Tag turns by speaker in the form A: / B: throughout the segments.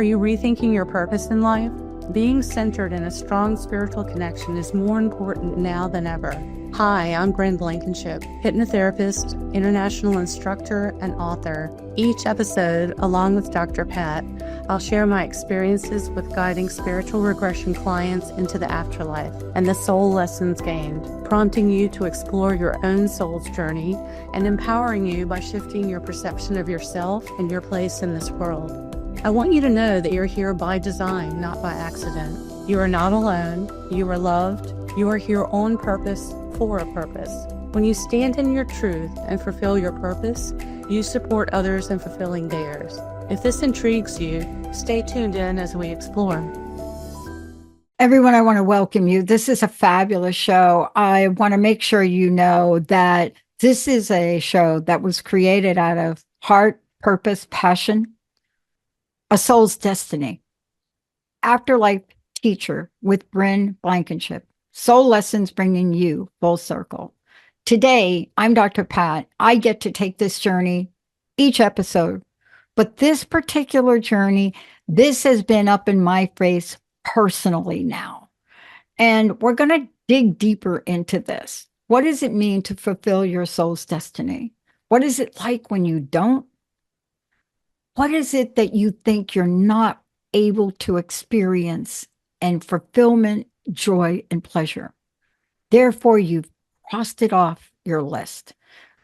A: Are you rethinking your purpose in life? Being centered in a strong spiritual connection is more important now than ever. Hi, I'm Bryn Blankinship, hypnotherapist, international instructor, and author. Each episode, along with Dr. Pat, I'll share my experiences with guiding spiritual regression clients into the afterlife and the soul lessons gained, prompting you to explore your own soul's journey and empowering you by shifting your perception of yourself and your place in this world. I want you to know that you're here by design, not by accident. You are not alone. You are loved. You are here on purpose, for a purpose. When you stand in your truth and fulfill your purpose, you support others in fulfilling theirs. If this intrigues you, stay tuned in as we explore.
B: Everyone, I want to welcome you. This is a fabulous show. I want to make sure you know that this is a show that was created out of heart, purpose, passion, a soul's destiny. Afterlife Teacher with Bryn Blankinship. Soul lessons bringing you full circle. Today, I'm Dr. Pat. I get to take this journey each episode. But this particular journey, this has been up in my face personally now. And we're going to dig deeper into this. What does it mean to fulfill your soul's destiny? What is it like when you don't? What is it that you think you're not able to experience and fulfillment, joy, and pleasure? Therefore, you've crossed it off your list.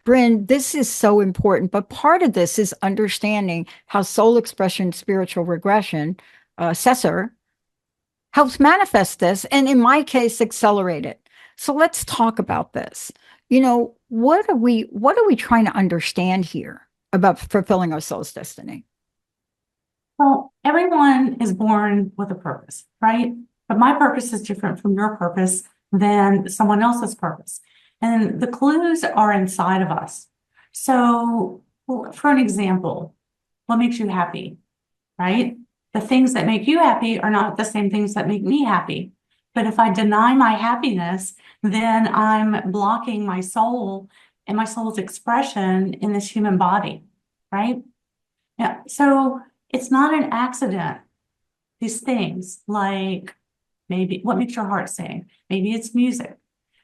B: Bryn, this is so important, but part of this is understanding how soul expression spiritual regression, SESR, helps manifest this, and in my case, accelerate it. So let's talk about this. You know, what are we trying to understand here about fulfilling our soul's destiny?
A: Well, everyone is born with a purpose, right? But my purpose is different from your purpose than someone else's purpose. And the clues are inside of us. So, for an example, what makes you happy, right? The things that make you happy are not the same things that make me happy. But if I deny my happiness, then I'm blocking my soul and my soul's expression in this human body, right? Yeah. So it's not an accident. These things like maybe what makes your heart sing? Maybe it's music.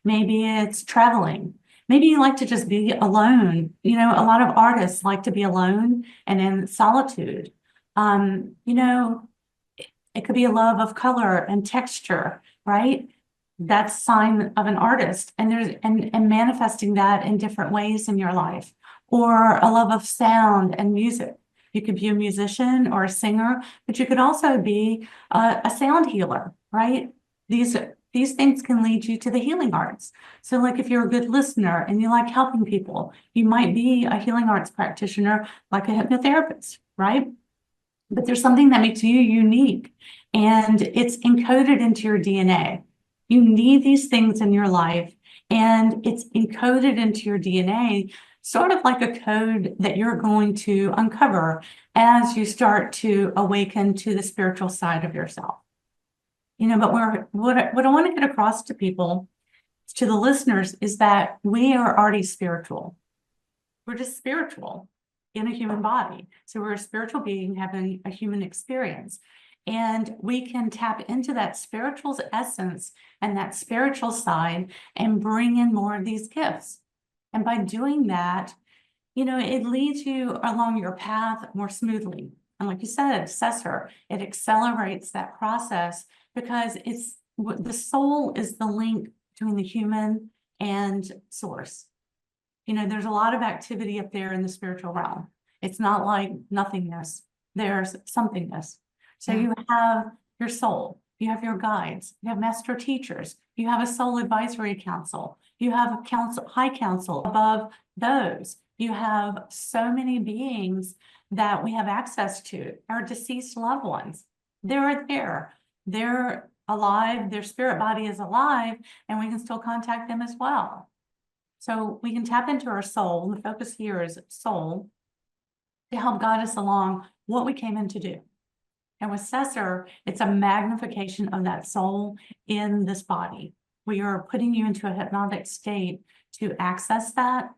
A: Maybe it's traveling. Maybe you like to just be alone. You know, a lot of artists like to be alone and in solitude. You know, it could be a love of color and texture, right? That's a sign of an artist, and and manifesting that in different ways in your life, or a love of sound and music. You could be a musician or a singer, but you could also be a sound healer, right? These things can lead you to the healing arts. So like if you're a good listener and you like helping people, you might be a healing arts practitioner, like a hypnotherapist, right? But there's something that makes you unique, and it's encoded into your DNA. You need these things in your life, and it's encoded into your DNA, sort of like a code that you're going to uncover as you start to awaken to the spiritual side of yourself. You know, but what I want to get across to people, to the listeners, is that we are already spiritual. We're just spiritual in a human body. So we're a spiritual being having a human experience. And we can tap into that spiritual essence and that spiritual side and bring in more of these gifts. And by doing that, you know, it leads you along your path more smoothly. And like you said, SESR, it accelerates that process because the soul is the link between the human and source. You know, there's a lot of activity up there in the spiritual realm. It's not like nothingness. There's somethingness. So you have your soul, you have your guides, you have master teachers, you have a soul advisory council, you have a council, high council above those. You have so many beings that we have access to, our deceased loved ones. They're there. They're alive. Their spirit body is alive, and we can still contact them as well. So we can tap into our soul. The focus here is soul to help guide us along what we came in to do. And with SESR, it's a magnification of that soul in this body. We are putting you into a hypnotic state to access that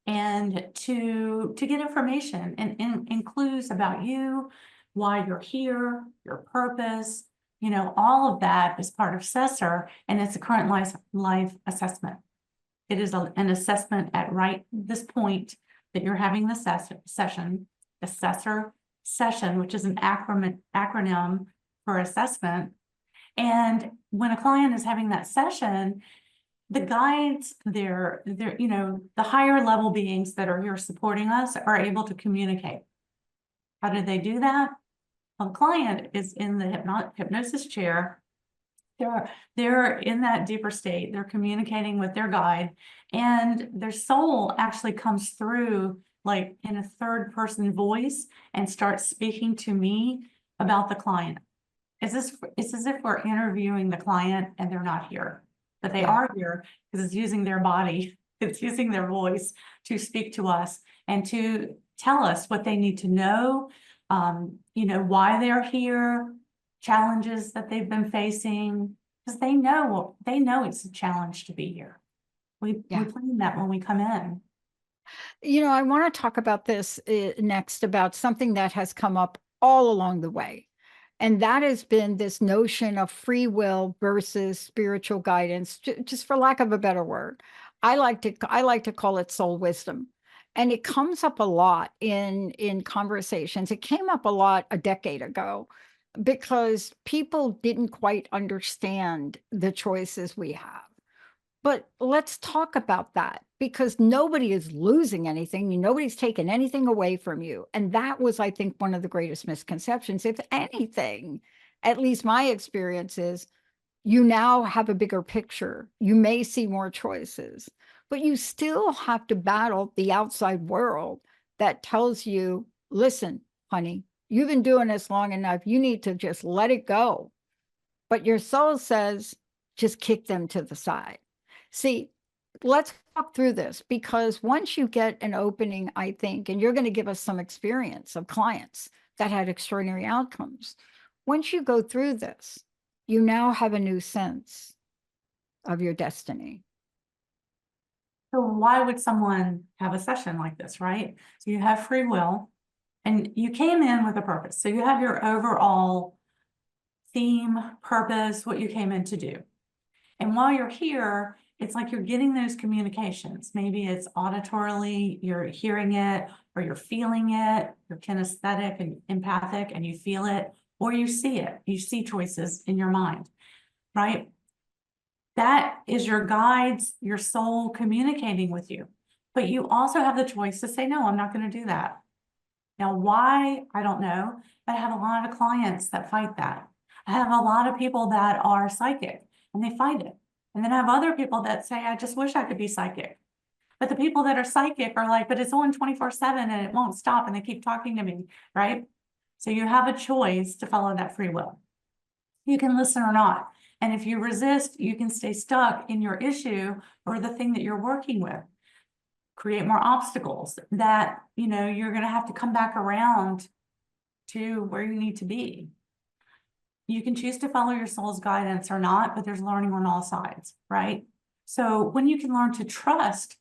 A: and to get information and clues about you, why you're here, your purpose, all of that is part of Assessor, and it's a current life assessment. It is an assessment at this point that you're having the session, Assessor session, which is an acronym for assessment. And when a client is having that session, the guides, the higher level beings that are here supporting us are able to communicate. How do they do that? Well, the client is in the hypnosis chair. They're in that deeper state. They're communicating with their guide, and their soul actually comes through like in a third person voice and starts speaking to me about the client. It's as if we're interviewing the client and they're not here, but they are here because it's using their body, it's using their voice to speak to us and to tell us what they need to know, why they're here, challenges that they've been facing, because they know it's a challenge to be here. We plan that when we come in.
B: I want to talk about this next, about something that has come up all along the way. And that has been this notion of free will versus spiritual guidance, just for lack of a better word. I like to call it soul wisdom. And it comes up a lot in conversations. It came up a lot a decade ago because people didn't quite understand the choices we have. But let's talk about that, because nobody is losing anything. Nobody's taken anything away from you. And that was, I think, one of the greatest misconceptions. If anything, at least my experience is, you now have a bigger picture. You may see more choices, but you still have to battle the outside world that tells you, listen, honey, you've been doing this long enough. You need to just let it go. But your soul says, just kick them to the side. See, let's talk through this, because once you get an opening, I think, and you're going to give us some experience of clients that had extraordinary outcomes. Once you go through this, you now have a new sense of your destiny.
A: So why would someone have a session like this, right? So you have free will and you came in with a purpose. So you have your overall theme, purpose, what you came in to do. And while you're here, it's like you're getting those communications. Maybe it's auditorily, you're hearing it, or you're feeling it, you're kinesthetic and empathic, and you feel it, or you see it. You see choices in your mind, right? That is your guides, your soul communicating with you. But you also have the choice to say, no, I'm not going to do that. Now, why? I don't know. But I have a lot of clients that fight that. I have a lot of people that are psychic and they fight it. And then I have other people that say, I just wish I could be psychic. But the people that are psychic are like, but it's on 24/7 and it won't stop. And they keep talking to me, right? So you have a choice to follow that free will. You can listen or not. And if you resist, you can stay stuck in your issue or the thing that you're working with. Create more obstacles that, you're going to have to come back around to where you need to be. You can choose to follow your soul's guidance or not, but there's learning on all sides, right? So when you can learn to trust,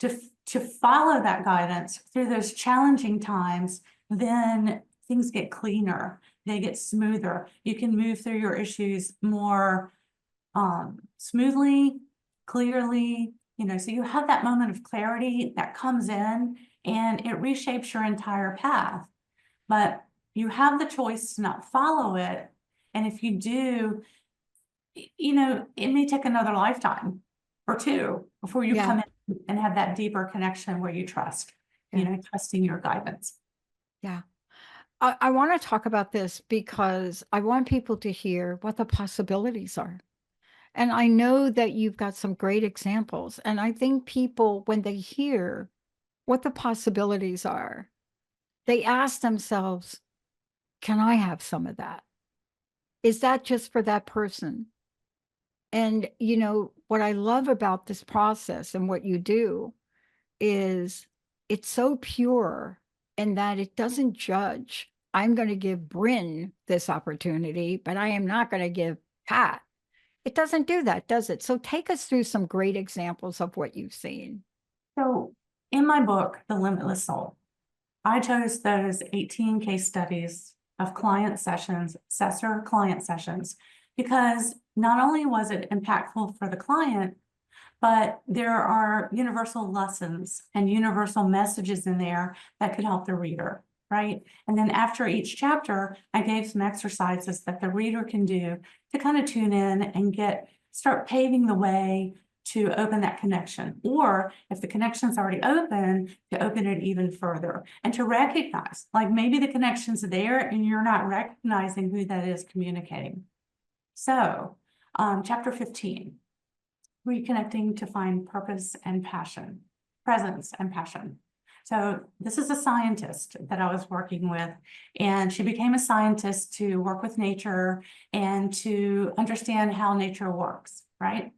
A: to follow that guidance through those challenging times, then things get cleaner, they get smoother. You can move through your issues more smoothly, clearly, so you have that moment of clarity that comes in and it reshapes your entire path. But you have the choice to not follow it. And if you do, it may take another lifetime or two before you come in and have that deeper connection where you trust, trusting your guidance.
B: Yeah. I want to talk about this because I want people to hear what the possibilities are. And I know that you've got some great examples. And I think people, when they hear what the possibilities are, they ask themselves, can I have some of that? Is that just for that person? And, what I love about this process and what you do is it's so pure in that it doesn't judge. I'm going to give Bryn this opportunity, but I am not going to give Pat. It doesn't do that, does it? So take us through some great examples of what you've seen.
A: So in my book, The Limitless Soul, I chose those 18 case studies of client sessions, sessor client sessions, because not only was it impactful for the client, but there are universal lessons and universal messages in there that could help the reader, right? And then after each chapter, I gave some exercises that the reader can do to kind of tune in and start paving the way to open that connection. Or if the connection's already open, to open it even further and to recognize, like maybe the connection's there and you're not recognizing who that is communicating. So, chapter 15. Reconnecting to find purpose and passion, presence and passion. So this is a scientist that I was working with, and she became a scientist to work with nature and to understand how nature works, right?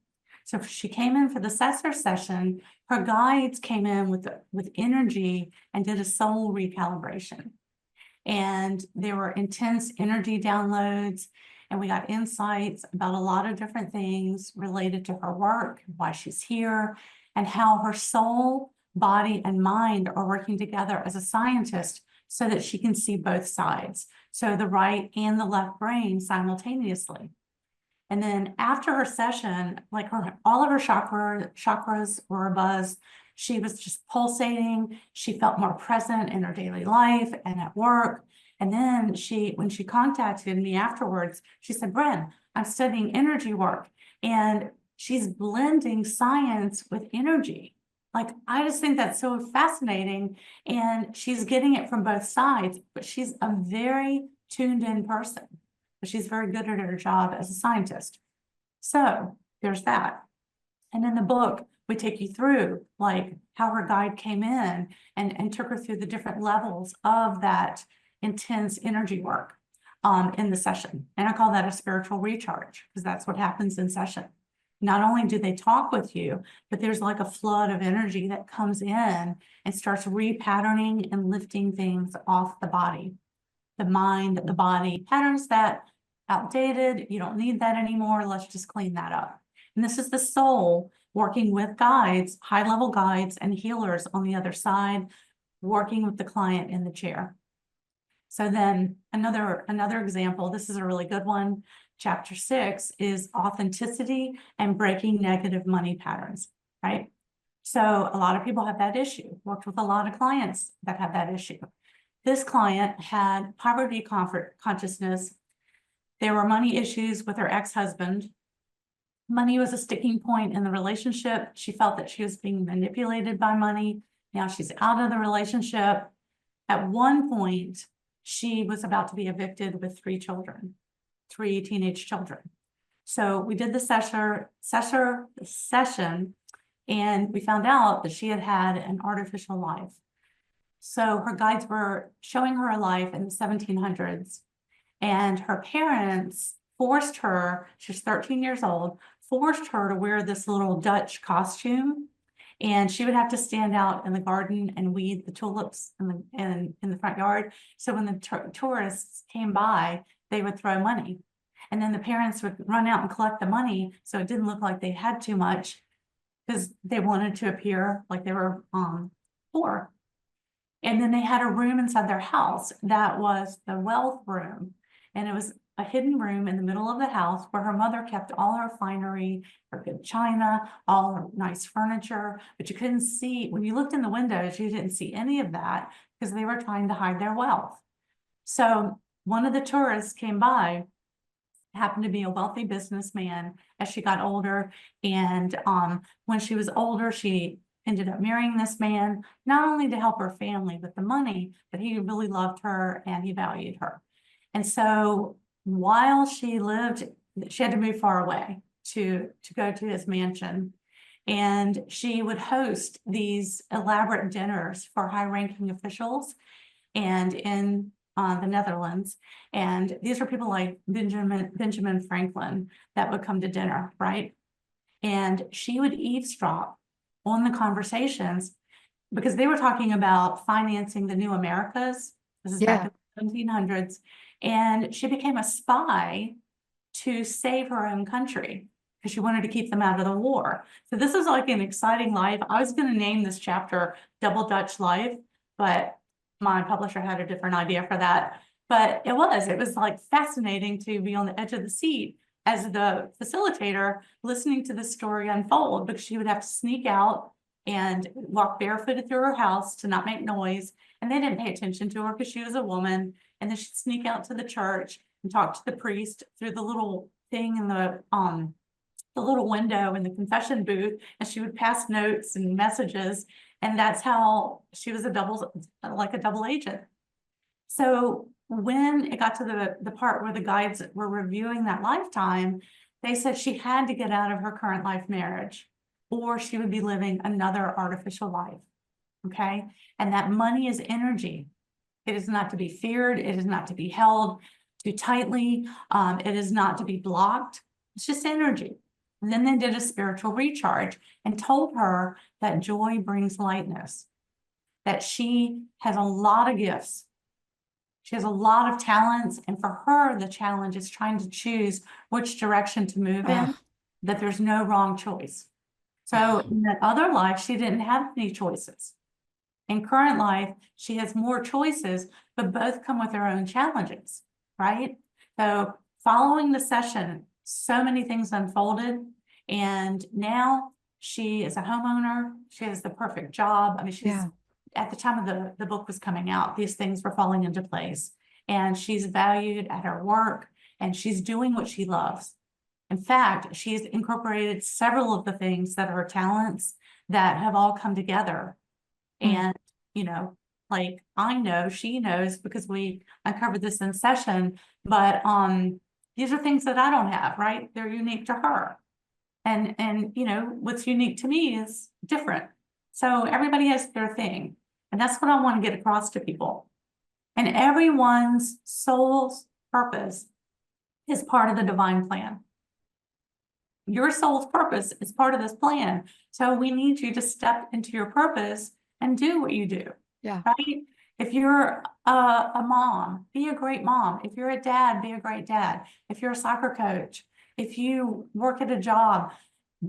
A: So she came in for the Sessor session. Her guides came in with energy and did a soul recalibration. And there were intense energy downloads, and we got insights about a lot of different things related to her work, why she's here, and how her soul, body, and mind are working together as a scientist so that she can see both sides, so the right and the left brain simultaneously. And then after her session, like all of her chakras were abuzz. She was just pulsating. She felt more present in her daily life and at work. And then when she contacted me afterwards, she said, Bryn, I'm studying energy work. And she's blending science with energy. Like, I just think that's so fascinating. And she's getting it from both sides, but she's a very tuned in person. But she's very good at her job as a scientist. So there's that. And in the book, we take you through like how her guide came in and took her through the different levels of that intense energy work in the session. And I call that a spiritual recharge, because that's what happens in session. Not only do they talk with you, but there's like a flood of energy that comes in and starts repatterning and lifting things off the body, the mind, the body, patterns that outdated, you don't need that anymore, let's just clean that up. And this is the soul working with guides, high-level guides and healers on the other side, working with the client in the chair. So then another example, this is a really good one. Chapter 6 is authenticity and breaking negative money patterns, right? So a lot of people have that issue. Worked with a lot of clients that have that issue. This client had poverty consciousness. There were money issues with her ex-husband. Money was a sticking point in the relationship. She felt that she was being manipulated by money. Now she's out of the relationship. At one point, she was about to be evicted with 3 children, 3 teenage children. So we did the session, and we found out that she had had an artificial life. So her guides were showing her a life in the 1700s, and her parents forced her, she's 13 years old, forced her to wear this little Dutch costume. And she would have to stand out in the garden and weed the tulips in the front yard. So when the tourists came by, they would throw money. And then the parents would run out and collect the money, so it didn't look like they had too much, because they wanted to appear like they were poor. And then they had a room inside their house that was the wealth room. And it was a hidden room in the middle of the house where her mother kept all her finery, her good china, all her nice furniture. But you couldn't see, when you looked in the windows, you didn't see any of that because they were trying to hide their wealth. So one of the tourists came by, happened to be a wealthy businessman as she got older. And when she was older, she ended up marrying this man, not only to help her family with the money, but he really loved her and he valued her. And so while she lived, she had to move far away to go to his mansion. And she would host these elaborate dinners for high-ranking officials and in the Netherlands. And these are people like Benjamin Franklin that would come to dinner, right? And she would eavesdrop on the conversations because they were talking about financing the new Americas. This is back in the 1700s. And she became a spy to save her own country because she wanted to keep them out of the war. So this is like an exciting life. I was going to name this chapter Double Dutch Life, but my publisher had a different idea for that. But it was like fascinating to be on the edge of the seat as the facilitator listening to the story unfold, because she would have to sneak out and walk barefooted through her house to not make noise. And they didn't pay attention to her because she was a woman. And then she'd sneak out to the church and talk to the priest through the little thing in the little window in the confession booth, and she would pass notes and messages. And that's how she was like a double agent. So when it got to the part where the guides were reviewing that lifetime, they said she had to get out of her current life marriage, or she would be living another artificial life. Okay. And that money is energy. It is not to be feared. It is not to be held too tightly. It is not to be blocked. It's just energy. And then they did a spiritual recharge and told her that joy brings lightness, that she has a lot of gifts. She has a lot of talents. And for her, the challenge is trying to choose which direction to move in, that there's no wrong choice. So in that other life, she didn't have any choices. In current life, she has more choices, but both come with their own challenges, right? So following the session, so many things unfolded. And now she is a homeowner. She has the perfect job. I mean, she's at the time of the book was coming out, these things were falling into place. And she's valued at her work, and she's doing what she loves. In fact, she's incorporated several of the things that are her talents that have all come together. And, you know, like I know, she knows because we uncovered this in session, but these are things that I don't have, right? They're unique to her. And you know, what's unique to me is different. So everybody has their thing. And that's what I want to get across to people. And everyone's soul's purpose is part of the divine plan. Your soul's purpose is part of this plan. So we need you to step into your purpose and do what you do.
B: Yeah.
A: Right? If you're a mom, be a great mom. If you're a dad, be a great dad. If you're a soccer coach, if you work at a job,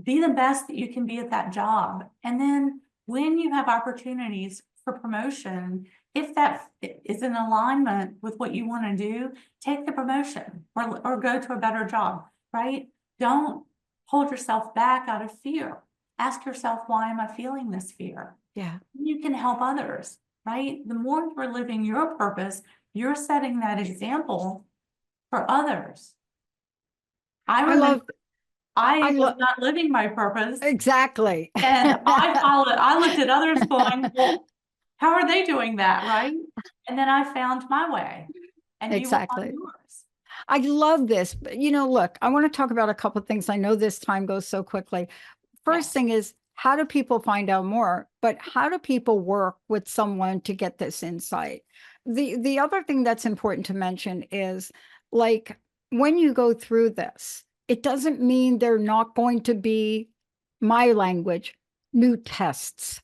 A: be the best that you can be at that job. And then when you have opportunities for promotion, if that is in alignment with what you want to do, take the promotion or go to a better job, right? Don't hold yourself back out of fear. Ask yourself, why am I feeling this fear?
B: Yeah.
A: You can help others, right? The more you're living your purpose, you're setting that example for others. I was not living my purpose.
B: Exactly.
A: And I looked at others going, well, how are they doing that, right? And then I found my way. And
B: Exactly.
A: you will find yours.
B: I love this. But, you know, look, I want to talk about a couple of things. I know this time goes so quickly. First thing is, how do people find out more? But how do people work with someone to get this insight? The other thing that's important to mention is, like, when you go through this, it doesn't mean they're not going to be, my language, new tests.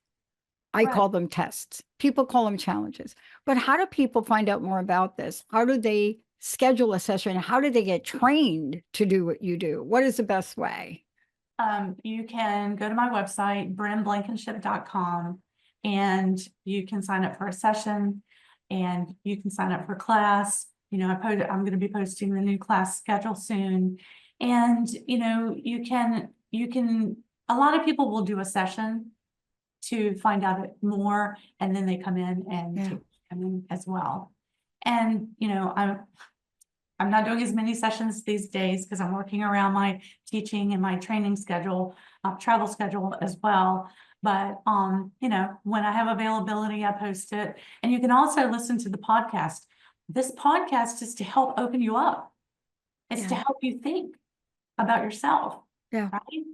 B: I call them tests. People call them challenges. But how do people find out more about this? How do they schedule a session? How do they get trained to do what you do? What is the best way?
A: You can go to my website, brynblankinship.com, and you can sign up for a session, and you can sign up for class. You know, I'm going to be posting the new class schedule soon. And, you know, you can, a lot of people will do a session to find out more, and then they come in and come in as well. And, you know, I'm not doing as many sessions these days because I'm working around my teaching and my training schedule, travel schedule as well. But, you know, when I have availability, I post it. And you can also listen to the podcast. This podcast is to help open you up. It's to help you think about yourself.
B: Yeah.
A: Right?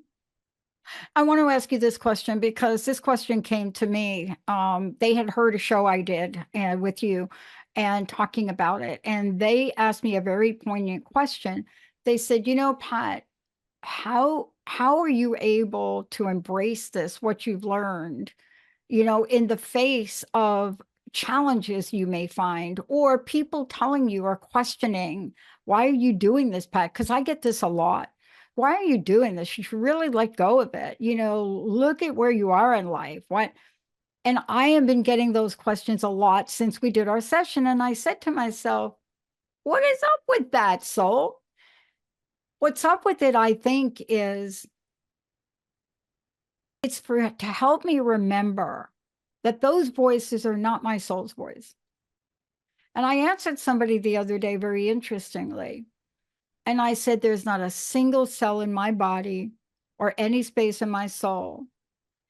B: I want to ask you this question because this question came to me. They had heard a show I did with you and talking about it. And they asked me a very poignant question. They said, you know, Pat, how are you able to embrace this, what you've learned, you know, in the face of challenges you may find, or people telling you or questioning, why are you doing this, Pat? Because I get this a lot. Why are you doing this? You should really let go of it. You know, look at where you are in life. What? And I have been getting those questions a lot since we did our session. And I said to myself, What is up with that, soul? What's up with it, I think, is it's to help me remember that those voices are not my soul's voice. And I answered somebody the other day very interestingly. And I said, there's not a single cell in my body or any space in my soul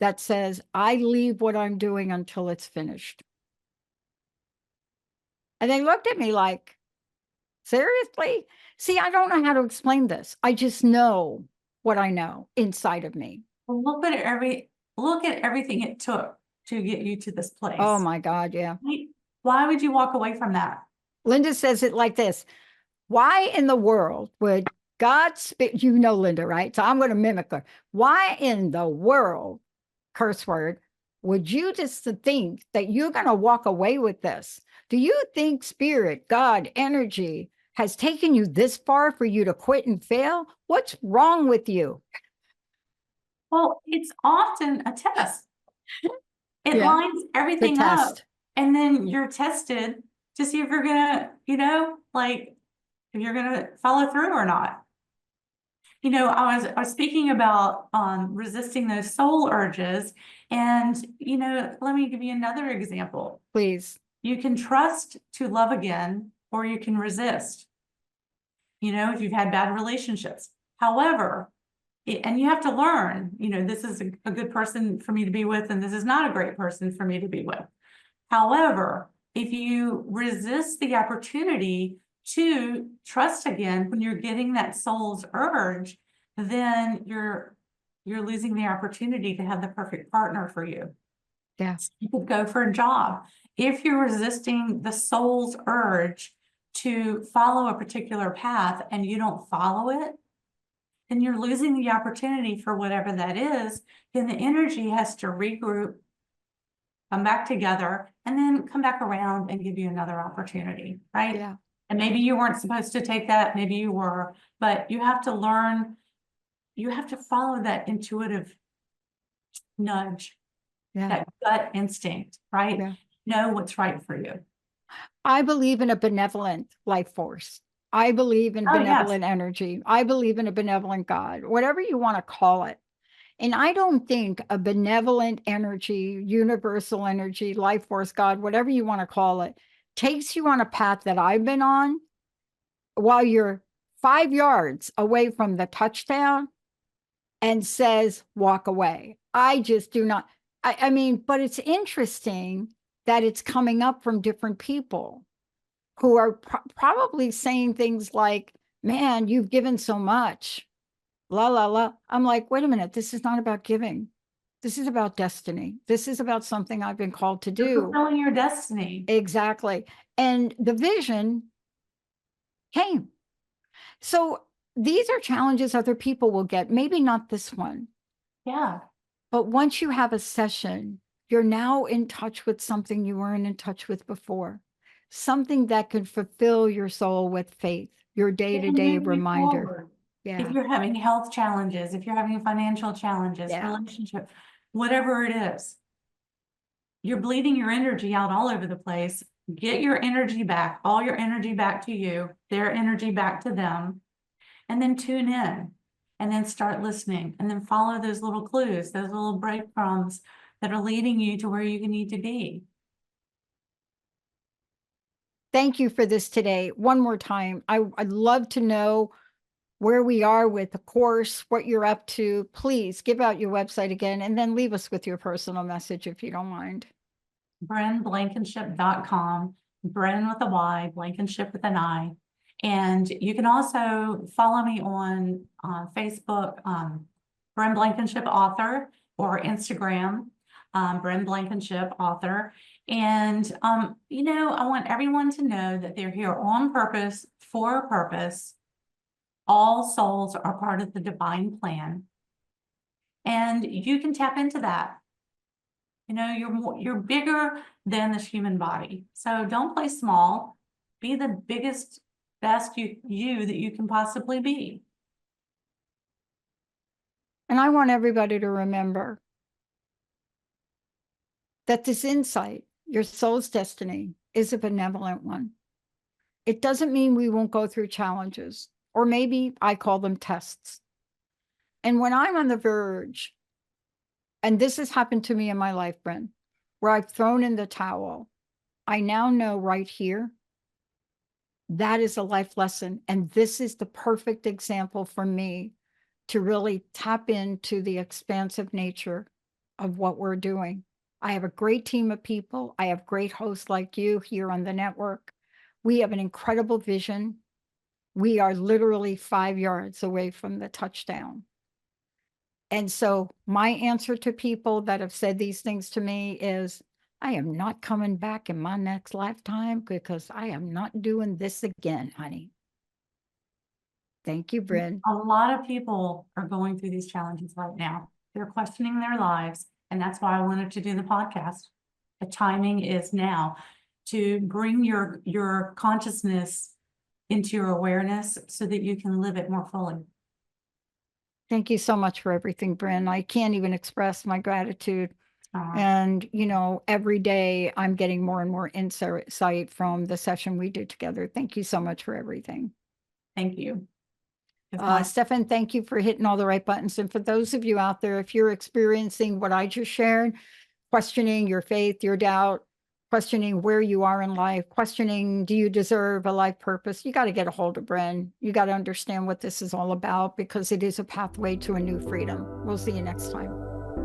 B: that says, I leave what I'm doing until it's finished. And they looked at me like, seriously? See, I don't know how to explain this. I just know what I know inside of me.
A: Well, look at everything it took to get you to this place.
B: Oh my God, yeah.
A: Why would you walk away from that?
B: Linda says it like this. Why in the world would God speak? You know Linda, right? So I'm going to mimic her. Why in the world, curse word, would you just think that you're going to walk away with this? Do you think spirit, God, energy has taken you this far for you to quit and fail? What's wrong with you?
A: Well, it's often a test. It
B: Yeah,
A: lines everything up, and then you're tested to see if you're gonna, like if you're gonna follow through or not. I was speaking about resisting those soul urges, and let me give you another example.
B: Please.
A: You can trust to love again, or you can resist. If you've had bad relationships. However, and you have to learn, this is a good person for me to be with, and this is not a great person for me to be with. However, if you resist the opportunity to trust again when you're getting that soul's urge, then you're losing the opportunity to have the perfect partner for you.
B: Yeah.
A: You could go for a job. If you're resisting the soul's urge to follow a particular path and you don't follow it, then you're losing the opportunity for whatever that is. Then the energy has to regroup, come back together, and then come back around and give you another opportunity, right?
B: Yeah.
A: And maybe you weren't supposed to take that, maybe you were, but you have to learn, you have to follow that intuitive nudge,
B: Yeah.
A: that gut instinct, right?
B: Yeah.
A: Know what's right for you.
B: I believe in a benevolent life force. I believe in benevolent energy. I believe in a benevolent God, whatever you want to call it. And I don't think a benevolent energy, universal energy, life force, God, whatever you want to call it, takes you on a path that I've been on while you're 5 yards away from the touchdown and says, walk away. I just do not. I mean, but it's interesting that it's coming up from different people who are probably saying things like, man, you've given so much. La, la, la. I'm like, wait a minute. This is not about giving. This is about destiny. This is about something I've been called to do.
A: You're fulfilling your destiny.
B: Exactly. And the vision came. So these are challenges other people will get. Maybe not this one.
A: Yeah.
B: But once you have a session, you're now in touch with something you weren't in touch with before. Something that could fulfill your soul with faith, your day-to-day reminder. Yeah.
A: If you're having health challenges, if you're having financial challenges, relationship, whatever it is, you're bleeding your energy out all over the place. Get your energy back, all your energy back to you, their energy back to them, and then tune in and then start listening and then follow those little clues, those little breadcrumbs that are leading you to where you need to be.
B: Thank you for this today. One more time, I'd love to know where we are with the course, what you're up to. Please give out your website again and then leave us with your personal message if you don't mind.
A: BrynBlankinship.com, Bryn with a Y, Blankinship with an I. And you can also follow me on Facebook, Bryn Blankinship Author, or Instagram, Bryn Blankinship Author. And, I want everyone to know that they're here on purpose, for a purpose. All souls are part of the divine plan. And you can tap into that. You're bigger than this human body. So don't play small. Be the biggest, best you that you can possibly be.
B: And I want everybody to remember that this insight, your soul's destiny, is a benevolent one. It doesn't mean we won't go through challenges, or maybe I call them tests. And when I'm on the verge, and this has happened to me in my life, Bryn, where I've thrown in the towel, I now know right here, that is a life lesson. And this is the perfect example for me to really tap into the expansive nature of what we're doing. I have a great team of people. I have great hosts like you here on the network. We have an incredible vision. We are literally 5 yards away from the touchdown. And so my answer to people that have said these things to me is, I am not coming back in my next lifetime because I am not doing this again, honey. Thank you, Bryn.
A: A lot of people are going through these challenges right now. They're questioning their lives. And that's why I wanted to do the podcast. The timing is now to bring your consciousness into your awareness so that you can live it more fully.
B: Thank you so much for everything, Bryn. I can't even express my gratitude. And, you know, every day I'm getting more and more insight from the session we did together. Thank you so much for everything.
A: Thank you.
B: Stefan, thank you for hitting all the right buttons. And for those of you out there, if you're experiencing what I just shared, questioning your faith, your doubt, questioning where you are in life, questioning, do you deserve a life purpose? You got to get a hold of Bryn. You got to understand what this is all about, because it is a pathway to a new freedom. We'll see you next time.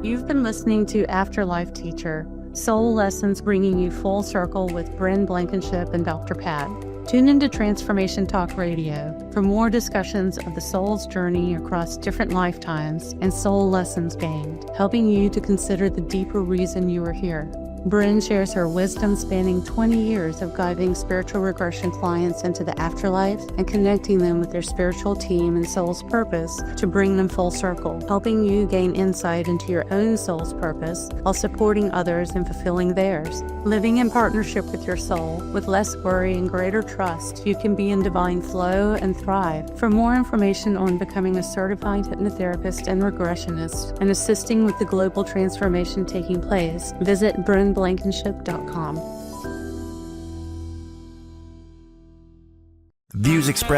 C: You've been listening to Afterlife Teacher, Soul Lessons bringing you full circle with Bryn Blankinship and Dr. Pat. Tune into Transformation Talk Radio for more discussions of the soul's journey across different lifetimes and soul lessons gained, helping you to consider the deeper reason you are here. Bryn shares her wisdom spanning 20 years of guiding spiritual regression clients into the afterlife and connecting them with their spiritual team and soul's purpose to bring them full circle, helping you gain insight into your own soul's purpose while supporting others in fulfilling theirs. Living in partnership with your soul, with less worry and greater trust, you can be in divine flow and thrive. For more information on becoming a certified hypnotherapist and regressionist and assisting with the global transformation taking place, visit brynblankinship.com.
D: Views expressed